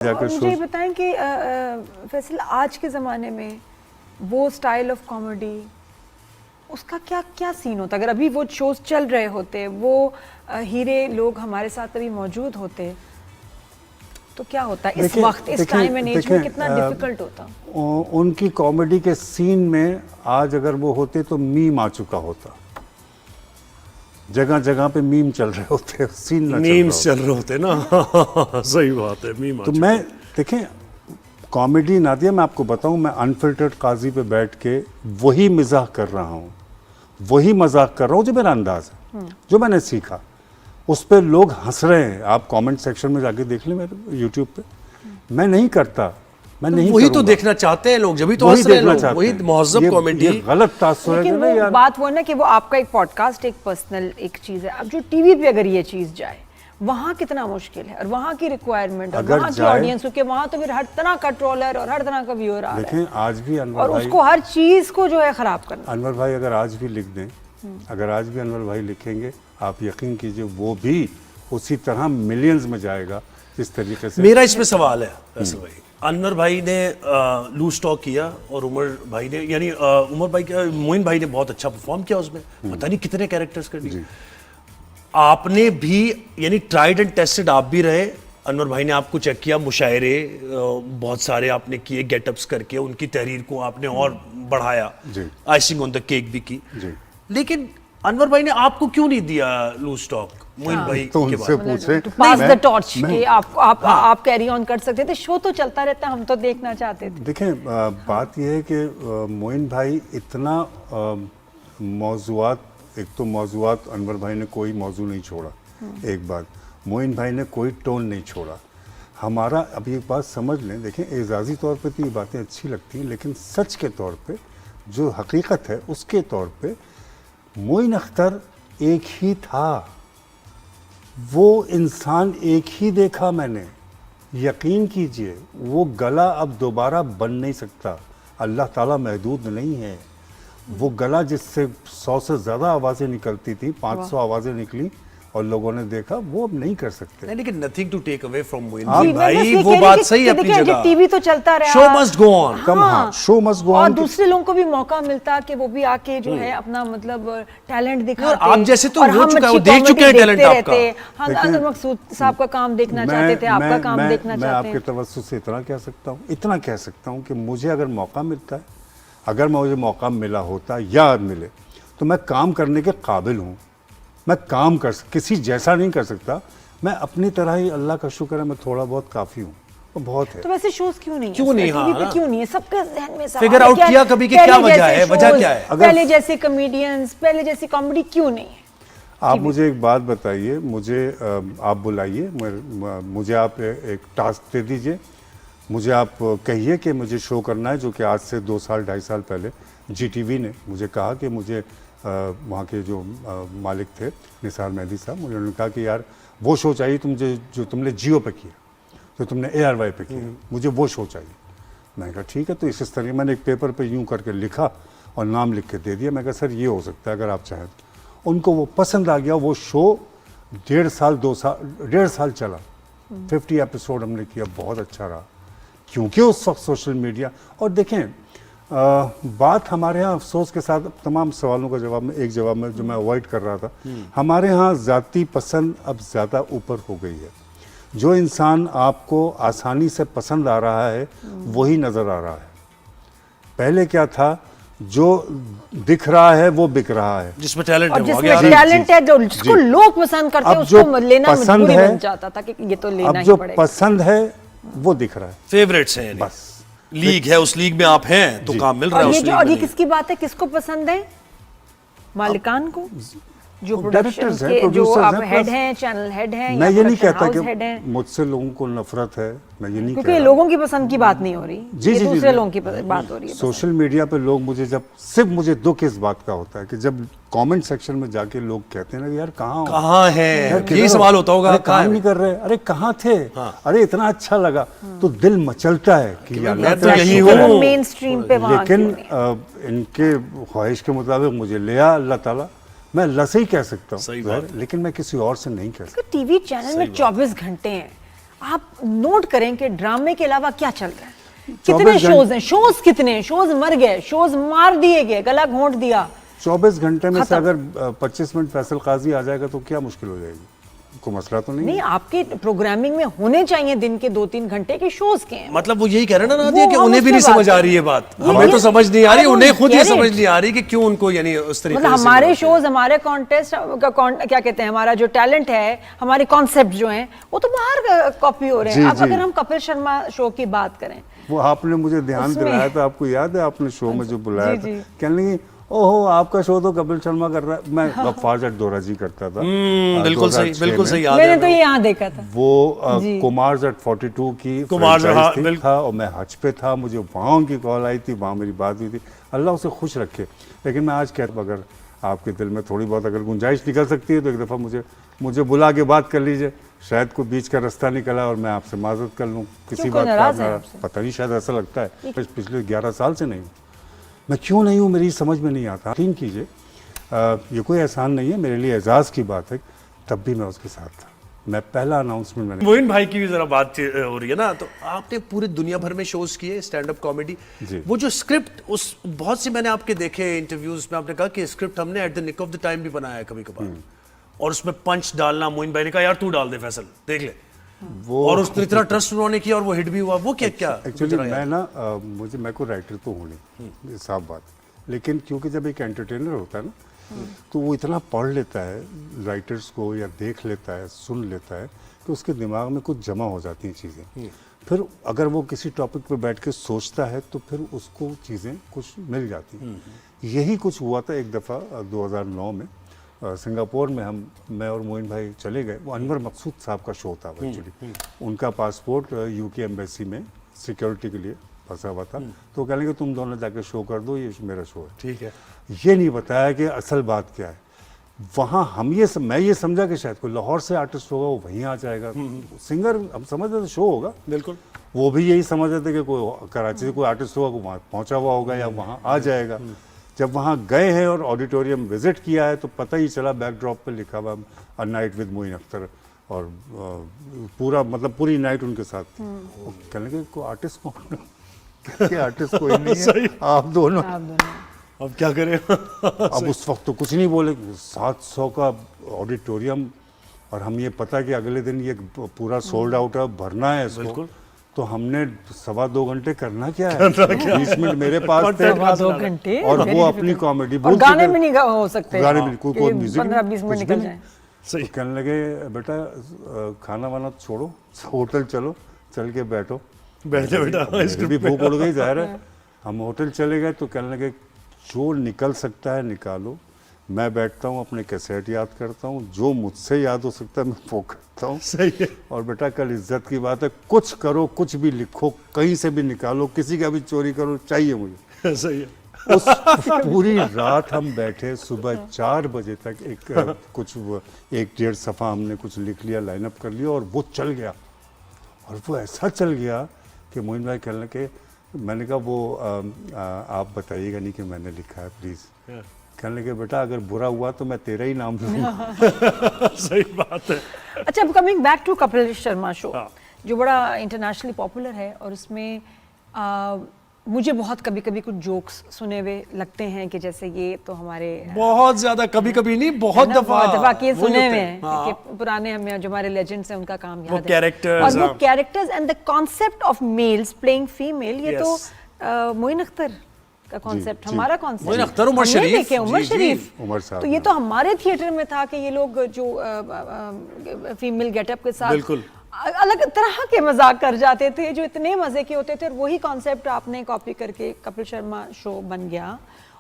और मुझे ये बताएं कि फैसल आज के ज़माने में वो स्टाइल ऑफ कॉमेडी उसका क्या क्या सीन होता, अगर अभी वो शोज चल रहे होते, वो हीरे लोग हमारे साथ अभी मौजूद होते तो क्या होता इस वक्त, इस टाइम एंड एज में कितना डिफिकल्ट होता? उनकी कॉमेडी के सीन में आज अगर वो होते तो मीम आ चुका होता, जगह जगह पे मीम चल रहे होते, सीन ना मीम्स चल रहे होते ना। सही बात है, मीम तो मैं देखें कॉमेडी नादिया, मैं आपको बताऊं, मैं अनफिल्टर्ड काजी पे बैठ के वही मजाक कर रहा हूं, वही मजाक कर रहा हूं जो मेरा अंदाज है, जो मैंने सीखा, उस पर लोग हंस रहे हैं। आप कमेंट सेक्शन में जाके देख लें मेरे यूट्यूब पे, मैं नहीं करता, मैं नहीं वही तो देखना चाहते हैं लोग, जब भी तो हंस रहे हैं लोग, वही महज़ब कॉमेडी। ये गलत तासुर है लेकिन वो बात वो है ना कि वो आपका एक पॉडकास्ट, एक पर्सनल एक चीज है। अब जो टीवी पे अगर ये चीज जाए वहाँ कितना मुश्किल है, और वहाँ की रिक्वायरमेंट और वहाँ की ऑडियंस, क्योंकि वहाँ तो फिर हर तरह का ट्रोलर और हर तरह का व्यूअर आ रहा है। आज भी अनवर और भाई, उसको हर चीज को जो है खराब करना। अनवर भाई अगर आज भी लिख दें, अगर आज भी अनवर भाई लिखेंगे, आप यकीन कीजिए वो भी उसी तरह मिलियंस में जाएगा जिस तरीके से। मेरा इसमें सवाल है फैसल भाई, अनवर भाई ने लूज टॉक किया और उमर भाई ने, यानी उमर भाई का, मोइन भाई ने बहुत अच्छा परफॉर्म किया उसमें, पता नहीं कितने कैरेक्टर्स कर दिए। आपने भी यानी ट्राइड एंड टेस्टेड आप भी रहे, अनवर भाई ने आपको चेक किया, मुशायरे बहुत सारे आपने किए, गेटअप्स करके उनकी तहरीर को आपने और बढ़ाया, आइसिंग ऑन द केक भी की। लेकिन अनवर भाई ने आपको क्यों नहीं दिया लूज टॉक मोइन भाई तो के उनसे पूछे, पास द टॉर्च कि आप कैरी ऑन कर सकते थे, शो तो चलता रहता, हम तो देखना चाहते थे। देखें बात यह है कि मोइन भाई इतना मौजूआत, एक तो मौजूआत अनवर भाई ने कोई मौजू नहीं छोड़ा, एक बात, मोइन भाई ने कोई टोन नहीं छोड़ा हमारा। अब एक बात समझ लें, देखें एजाजी तौर पे तो ये बातें अच्छी लगती हैं, लेकिन सच के तौर पे जो हकीकत है उसके तौर पे मोइन अख्तर एक ही था, वो इंसान एक ही देखा मैंने, यकीन कीजिए वो गला अब दोबारा बन नहीं सकता, अल्लाह ताला महदूद नहीं है। वो गला जिससे 100 से ज़्यादा आवाज़ें निकलती थी, 500 आवाज़ें निकली और लोगों ने देखा, वो अब नहीं कर सकते। नहीं, लेकिन nothing to take away from Moin भाई, वो बात सही है अपनी जगह, टीवी तो चलता रहा, show must go on, show must go on, और दूसरे लोगों को भी मौका मिलता कि वो भी आके जो है अपना मतलब टैलेंट दिखाते। आप जैसे तो हो चुका है, वो देख चुके हैं टैलेंट आपका। हम अनवर मकसूद साहब का काम देखना चाहते थे, आपका काम देखना चाहते हैं। मैं आपके तवज्जुह से इतना कह सकता हूँ कि मुझे अगर मौका मिलता है, अगर मुझे मौका मिला होता या मिले, तो मैं काम करने के काबिल हूँ, मैं काम कर किसी जैसा नहीं कर सकता, मैं अपनी तरह ही, अल्लाह का शुक्र है, मैं थोड़ा बहुत काफ़ी हूँ, वो बहुत है। तो वैसे शोज क्यों नहीं क्यों नहीं, टीवी पे क्यों नहीं है? सबके ज़हन में सवाल फिगर आउट किया कभी कि क्या वजह है, वजह क्या है? पहले जैसे कॉमेडियंस, पहले जैसी कॉमेडी क्यों नहीं है? आप मुझे एक बात बताइए, मुझे आप बुलाइए, मुझे आप एक टास्क दे दीजिए, मुझे आप कहिए कि मुझे शो करना है, जो कि आज से 2 साल 2.5 साल पहले GTV ने मुझे कहा कि मुझे वहाँ के जो मालिक थे निसार मेहदी साहब, उन्होंने कहा कि यार वो शो चाहिए तुमसे जो तुमने जियो पे किया, जो तुमने ARY पे किया, मुझे वो शो चाहिए। मैंने कहा ठीक है, तो इस तरह मैंने एक पेपर पे यूं करके लिखा और नाम लिख के दे दिया। मैं कहा सर ये हो सकता है अगर आप चाहें। उनको वो पसंद आ गया, वो शो 1.5 साल चला, 50 एपिसोड हमने किया, बहुत अच्छा रहा, क्योंकि उस वक्त सोशल मीडिया। और देखें बात हमारे यहाँ अफसोस के साथ, तमाम सवालों का जवाब में एक जवाब में जो मैं अवॉइड कर रहा था, हमारे यहाँ ज़ाती पसंद अब ज़्यादा ऊपर हो गई है। जो इंसान आपको आसानी से पसंद आ रहा है वही नज़र आ रहा है। पहले क्या था, जो दिख रहा है वो बिक रहा है, जिसमें टैलेंट है, टैलेंट है, जो जिसको लोग पसंद करते हैं उसको लेना मजबूरी बन जाता था कि ये तो लेना ही पड़ेगा। अब जो पसंद है वो दिख रहा है, फेवरेट्स हैं, बस लीग है, उस लीग में आप हैं तो काम मिल रहा है उस लीग में। और ये किसकी बात है, किसको पसंद है? मालिकान को, जो प्रोडक्शन के जो आप हेड हैं, चैनल हेड हैं, मैं ये नहीं कहता कि मुझसे लोगों को नफरत है, मैं ये नहीं, क्योंकि लोगों की पसंद की बात नहीं हो रही, ये दूसरे लोगों की बात हो रही है। सोशल मीडिया पे लोग मुझे जब, सिर्फ मुझे दुख इस बात का होता है कि जब कमेंट सेक्शन में जाके लोग कहते हैं ना यार कहाँ है, यही सवाल होता होगा, काम नहीं कर रहे, अरे कहाँ थे, अरे इतना अच्छा लगा, तो दिल मचलता है कि मेन स्ट्रीम पे, लेकिन इनके ख्वाहिश के मुताबिक मुझे लिया अल्लाह ताला, मैं लसे ही कह सकता हूँ, लेकिन मैं किसी और से नहीं कह सकता। टीवी चैनल में 24 घंटे हैं, आप नोट करें कि ड्रामे के अलावा क्या चल रहा है, 24 कितने शोज हैं, शोज कितने हैं, शोज मर गए, शोज मार दिए गए, गला घोंट दिया। 24 घंटे में से खत्म। अगर 25 मिनट फैसल काजी आ जाएगा तो क्या मुश्किल हो जाएगी? कोई मसला तो नहीं नहीं, है। आपके प्रोग्रामिंग में होने चाहिए दिन के 2-3 घंटे के शोज के हैं। मतलब वो यही कह रहे हैं ना नादिया वो कि हम उन्हें भी उस नहीं पे समझ बात आ रही है बात, ये- हमें तो समझ नहीं आ रही, I don't उन्हें खुद ही get it. समझ नहीं आ रही कि क्यों उनको यानी उस तरीके मतलब से हमारे बनाते हैं। शोज, हमारे कॉन्टेस्ट क्या कहते हैं, हमारा जो टैलेंट है, हमारे कॉन्सेप्ट जो हैं, वो तो बाहर कॉपी हो रहे हैं। जी, अब जी। अगर हम कपिल शर्मा शो की बात करें, वो आपने मुझे ध्यान उसमें- दिलाया था, आपको याद है आपने शो में जो बुलाया जी, था, जी। कहने लगी ओहो आपका शो तो कपिल शर्मा कर रहा है। मैं गफ्फार जट दोरा जी करता था। बिल्कुल सही, 2006 बिल्कुल में। सही याद मैंने है। तो ये यहाँ देखा था। वो जी। कुमार जट 42 की कुमार जट, franchise हाँ, थी, बिल्कुल। था और मैं हज पे था, मुझे वहाँ उनकी कॉल आई थी, वहाँ मेरी बात हुई थी। अल्लाह उसे खुश रखे। लेकिन मैं आज कहता हूँ अगर आपके दिल में थोड़ी बहुत अगर गुंजाइश निकल सकती है तो एक दफ़ा मुझे बुला के बात कर लीजिए। शायद कोई बीच का रास्ता निकला और मैं आपसे माजरत कर लूँ किसी क्यों, बात कोई का। नाराज़ है मेरा आपसे? पता नहीं, शायद ऐसा लगता है पिछले 11 साल से नहीं हूँ। मैं क्यों नहीं हूँ मेरी समझ में नहीं आता। यकीन कीजिए ये कोई एहसान नहीं है, मेरे लिए एजाज़ की बात है, तब भी मैं उसके साथ था। मैं पहला अनाउंसमेंट मैंने मोइन भाई की भी जरा बात हो रही है ना, तो आपने पूरे दुनिया भर में शोज किए स्टैंड अप कॉमेडी। जी। वो जो स्क्रिप्ट, उस बहुत से मैंने आपके देखे इंटरव्यूज में, आपने कहा कि स्क्रिप्ट हमने at the nick of the time भी बनाया है कभी कभार, और उसमें पंच डालना, मोइन भाई ने कहा यार तू डाल दे फैसल, देख ले, वो और उसने इतना ट्रस्ट उन्होंने किया और वो हिट भी हुआ। वो क्या क्या एक्चुअली गुजरा यार? मैं ना मैं को राइटर तो हूँ नहीं, ये साफ बात, लेकिन क्योंकि जब एक एंटरटेनर होता है ना तो वो इतना पढ़ लेता है राइटर्स को या देख लेता है, सुन लेता है कि उसके दिमाग में कुछ जमा हो जाती हैं चीज़ें। फिर अगर वो किसी टॉपिक पे बैठ के सोचता है तो फिर उसको चीज़ें कुछ मिल जाती हैं। यही कुछ हुआ था एक दफ़ा 2009 में सिंगापुर में मैं और मोइन भाई चले गए। वो अनवर मकसूद साहब का शो था एक्चुअली। उनका पासपोर्ट यूके एम्बेसी में सिक्योरिटी के लिए फंसा हुआ था, तो कह लेंगे तुम दोनों जाके शो कर दो, ये मेरा शो है। ठीक है। ये नहीं बताया कि असल बात क्या है। वहाँ मैं ये समझा कि शायद कोई लाहौर से आर्टिस्ट होगा, वो वहीं आ जाएगा, सिंगर हम समझ रहे थे शो होगा। बिल्कुल। वो भी यही समझ रहे थे कि कोई कराची से कोई आर्टिस्ट होगा, वो वहाँ पहुँचा हुआ होगा या वहाँ आ जाएगा। जब वहाँ गए हैं और ऑडिटोरियम विजिट किया है तो पता ही चला बैकड्रॉप पे लिखा हुआ a night with Moin Akhtar, और पूरा मतलब पूरी नाइट उनके साथ थी। वो कहने लगे कोई आर्टिस्ट कौन है? आर्टिस्ट कोई नहीं है, आप दोनों। अब क्या करें? अब उस वक्त तो कुछ नहीं बोले। 700 का ऑडिटोरियम और हम ये पता कि अगले दिन ये पूरा सोल्ड आउट है, भरना है इसको। बिल्कुल। तो हमने 2.25 घंटे करना क्या है, 20 मिनट मेरे पास थे 2 घंटे और वो अपनी कॉमेडी और गाने में नहीं हो सकते, गाने में कोई म्यूजिक 15-20 मिनट निकल जाए। सही। कहने लगे बेटा खाना वाना छोड़ो, होटल चलो, चल के बैठो। बैठ जा बेटा, मेरी भी भूख उड़ गई जाहिर है। हम होटल चले गए तो कहने लगे जो निकल सकता है निकालो, मैं बैठता हूँ अपने कैसेट याद करता हूँ, जो मुझसे याद हो सकता है मैं वो करता हूँ। सही है। और बेटा कल इज्जत की बात है, कुछ करो, कुछ भी लिखो, कहीं से भी निकालो, किसी का भी चोरी करो, चाहिए मुझे। सही है। उस पूरी रात हम बैठे, सुबह 4 बजे तक कुछ 1-1.5 सफ़ा हमने कुछ लिख लिया, लाइनअप कर लिया और वो चल गया। और वो ऐसा चल गया कि मोइन भाई कहने लगे, मैंने कहा वो आप बताइएगा नहीं कि मैंने लिखा है प्लीज़। कहने लगे बेटा अगर बुरा हुआ तो मैं तेरा ही नाम लूँगा। सही बात है। अच्छा, अब coming back to Kapil Sharma show, हाँ। जो बड़ा इंटरनेशनली पॉपुलर है, और उसमें मुझे बहुत कभी कभी कुछ जोक्स सुने हुए लगते हैं कि जैसे ये तो हमारे बहुत ज्यादा, कभी कभी नहीं, बहुत दफा के वही सुने होते हुए हैं। हैं हाँ। कि पुराने हमें जो हमारे लेजेंड्स हैं उनका काम याद है, characters, और वो हाँ। Characters and the concept of males playing female, ये Yes. तो मोइन अख्तर का कॉन्सेप्ट, जी। हमारा कॉन्सेप्ट। मोइन अख्तर, उमर शरीफ, उमर जी, जी। शरीफ, उमर साहब, तो ये तो हमारे थिएटर में था कि ये लोग जो फीमेल गेटअप के साथ बिल्कुल। अलग तरह के मजाक कर जाते थे जो इतने मजे के होते थे, और वही कॉन्सेप्ट आपने कॉपी करके कपिल शर्मा शो बन गया।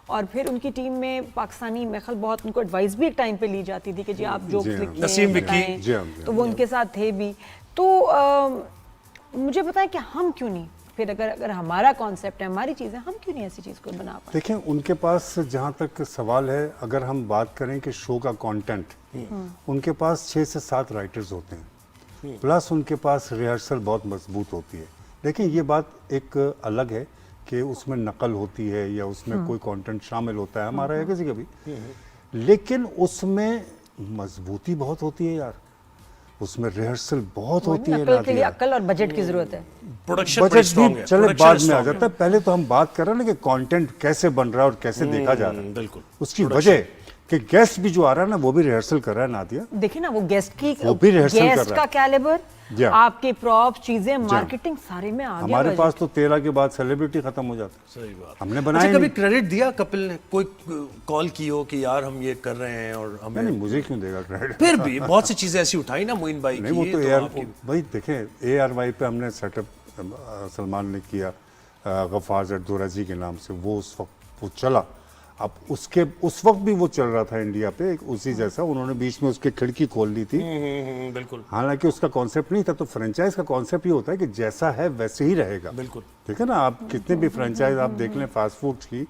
और फिर उनकी टीम में पाकिस्तानी मेखल बहुत, उनको एडवाइस भी एक टाइम पे ली जाती थी कि जी आप जोक्स जी हाँ। लिखिए, नसीम विक्की। बताएं। जी हाँ, जी हाँ। तो वो उनके साथ थे भी। तो मुझे बताएं कि हम क्यों नहीं, फिर अगर हमारा कॉन्सेप्ट है, हमारी चीज़ है, हम क्यों नहीं ऐसी चीज़ को बना पाते? देखें उनके पास जहाँ तक सवाल है, अगर हम बात करें कि शो का कंटेंट, उनके पास 6 से 7 राइटर्स होते हैं, प्लस उनके पास रिहर्सल बहुत मजबूत होती है। लेकिन ये बात एक अलग है कि उसमें नकल होती है या उसमें कोई कंटेंट शामिल होता है हमारा या किसी का भी, लेकिन उसमें मजबूती बहुत होती है यार। उसमें रिहर्सल बहुत होती है अक्ल के लिए नादिया। अक्ल और बजट की जरूरत है। प्रोडक्शन बड़ी बजट स्ट्रांग भी है, चले production बाद में आ strong जाता है, पहले तो हम बात कर रहे हैं ना कि कंटेंट कैसे बन रहा है और कैसे देखा जा रहा है। बिल्कुल। उसकी वजह कि गेस्ट भी जो आ रहा है ना वो भी रिहर्सल कर रहा है नादिया। देखिए ना वो गेस्ट की वो भी rehearsal कर गेस्ट रहा का है। Calibre, Yeah. आपके प्रॉप चीजें, मार्केटिंग सारे में आ गया हमारे budget। पास तो 13 के बाद सेलिब्रिटी खत्म हो जाता है। सही बात। हमने बनाया अच्छा, कभी नहीं। क्रेडिट दिया कपिल ने? कोई कॉल की हो कि यार हम ये कर रहे हैं और हमें, नहीं मुझे क्यों देगा क्रेडिट? फिर भी बहुत सी चीजें ऐसी उठाई ना मोइन भाई नहीं की, वो ये तो तो AR आपकी भाई देखें ARY पे हमने सेटअप सलमान ने किया गफ्फार जरदोरा जी के नाम से, वो उस वक्त वो चला। अब उसके उस वक्त भी वो चल रहा था इंडिया पे एक उसी जैसा, उन्होंने बीच में उसकी खिड़की खोल दी थी। बिल्कुल हालांकि उसका कॉन्सेप्ट नहीं था, तो फ्रेंचाइज का कॉन्सेप्ट ये होता है कि जैसा है वैसे ही रहेगा। बिल्कुल। ठीक है ना, आप कितने भी फ्रेंचाइज आप देख लें फास्ट फूड की,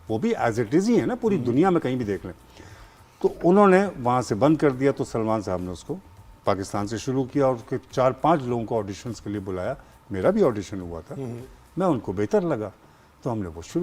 वो भी एज इट इज ही है ना, पूरी दुनिया में कहीं भी देख लें। तो उन्होंने वहाँ से बंद कर दिया, तो सलमान साहब ने उसको पाकिस्तान से शुरू किया और उसके 4-5 लोगों को ऑडिशंस के लिए बुलाया। मेरा भी ऑडिशन हुआ था, मैं उनको बेहतर लगा तो हमने वो शुरू